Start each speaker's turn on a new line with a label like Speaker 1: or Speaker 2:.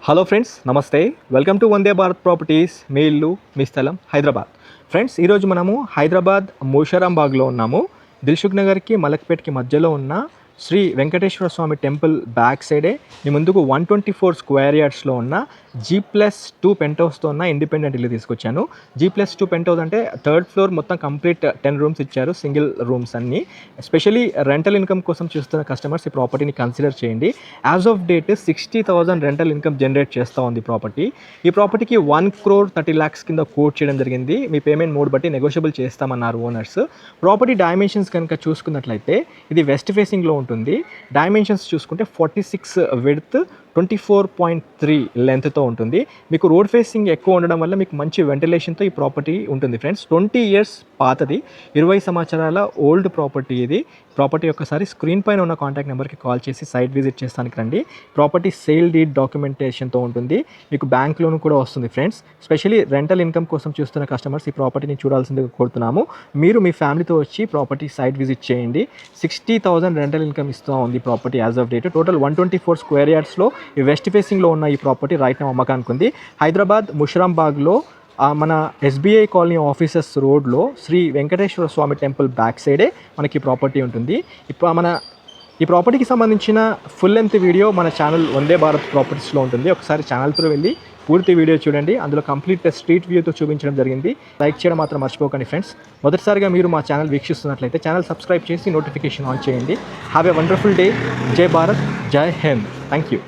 Speaker 1: Hello friends, నమస్తే. Welcome to Vande Bharat properties. మీ ఇల్లు మీ స్థలం హైదరాబాద్. ఫ్రెండ్స్, ఈరోజు మనము హైదరాబాద్ మూషరాంబాగ్లో ఉన్నాము. దిల్సుఖ్ నగర్కి మలక్పేట్కి మధ్యలో ఉన్న శ్రీ వెంకటేశ్వర స్వామి టెంపుల్ బ్యాక్ సైడే మీ ముందుకు 124 స్క్వేర్ యార్డ్స్లో ఉన్న G+2 పెంట్ హౌస్తో ఉన్న ఇండిపెండెంట్ ఇల్లు తీసుకొచ్చాను. G+2 పెంట్ హౌస్ అంటే థర్డ్ ఫ్లోర్ మొత్తం కంప్లీట్ 10 రూమ్స్ ఇచ్చారు, సింగిల్ రూమ్స్ అన్నీ. ఎస్పెషలీ రెంటల్ ఇన్కమ్ కోసం చూస్తున్న కస్టమర్స్ ఈ ప్రాపర్టీని కన్సిడర్ చేయండి. As of date 60,000 rental income generate చేస్తూ ఉంది ప్రాపర్టీ. ఈ ప్రాపర్టీకి 1,30,00,000 కింద కోట్ చేయడం జరిగింది. మీ పేమెంట్ మోడ్ బట్టి నెగోషియబుల్ చేస్తామన్నారు ఓనర్స్. ప్రాపర్టీ డైమెన్షన్స్ కనుక చూసుకున్నట్లయితే ఇది వెస్ట్ ఫేసింగ్లో ఉంటుంది. డైమెన్షన్స్ చూసుకుంటే 46 విడ్త్, 24.3 లెంత్తో ఉంటుంది. మీకు రోడ్ ఫేసింగ్ ఎక్కువ ఉండడం వల్ల మీకు మంచి వెంటిలేషన్తో ఈ ప్రాపర్టీ ఉంటుంది. ఫ్రెండ్స్, 20 ఇయర్స్ పాతది, 20 సంవత్సరాల ఓల్డ్ ప్రాపర్టీ ఇది. ప్రాపర్టీ ఒక్కసారి స్క్రీన్ పైన ఉన్న కాంటాక్ట్ నెంబర్కి కాల్ చేసి సైట్ విజిట్ చేస్తానికి రండి. ప్రాపర్టీ సేల్ డీడ్ డాక్యుమెంటేషన్తో ఉంటుంది. మీకు బ్యాంక్ లోన్ కూడా వస్తుంది. ఫ్రెండ్స్, స్పెషలీ రెంటల్ ఇన్కమ్ కోసం చూస్తున్న కస్టమర్స్ ఈ ప్రాపర్టీని చూడాల్సిందిగా కోరుతున్నాము. మీరు మీ ఫ్యామిలీతో వచ్చి ప్రాపర్టీ సైట్ విజిట్ చేయండి. 60,000 రెంటల్ ఇన్కమ్ ఇస్తూ ఉంది property as of date. Total 124 square యార్డ్స్లో ఈ వెస్ట్ ఫేసింగ్లో ఉన్న ఈ ప్రాపర్టీ రైట్ నా అమ్మకానికి ఉంది. హైదరాబాద్ ముషరాంబాగ్లో మన SBI కాలనీ ఆఫీసెస్ రోడ్లో శ్రీ వెంకటేశ్వర స్వామి టెంపుల్ బ్యాక్ సైడే మనకి ప్రాపర్టీ ఉంటుంది. ఇప్పుడు ఈ ప్రాపర్టీకి సంబంధించిన ఫుల్ లెంత్ వీడియో మన ఛానల్ వందే భారత్ ప్రాపర్టీస్లో ఉంటుంది. ఒకసారి ఛానల్తో వెళ్ళి పూర్తి వీడియో చూడండి. అందులో కంప్లీట్ స్ట్రీట్ వ్యూతో చూపించడం జరిగింది. లైక్ చేయడం మాత్రం మర్చిపోకండి ఫ్రెండ్స్. మొదటిసారిగా మీరు మా ఛానల్ వీక్షిస్తున్నట్లయితే ఛానల్ సబ్స్క్రైబ్ చేసి నోటిఫికేషన్ ఆన్ చేయండి. Have a wonderful day. జై భారత్, జై హింద్. Thank you.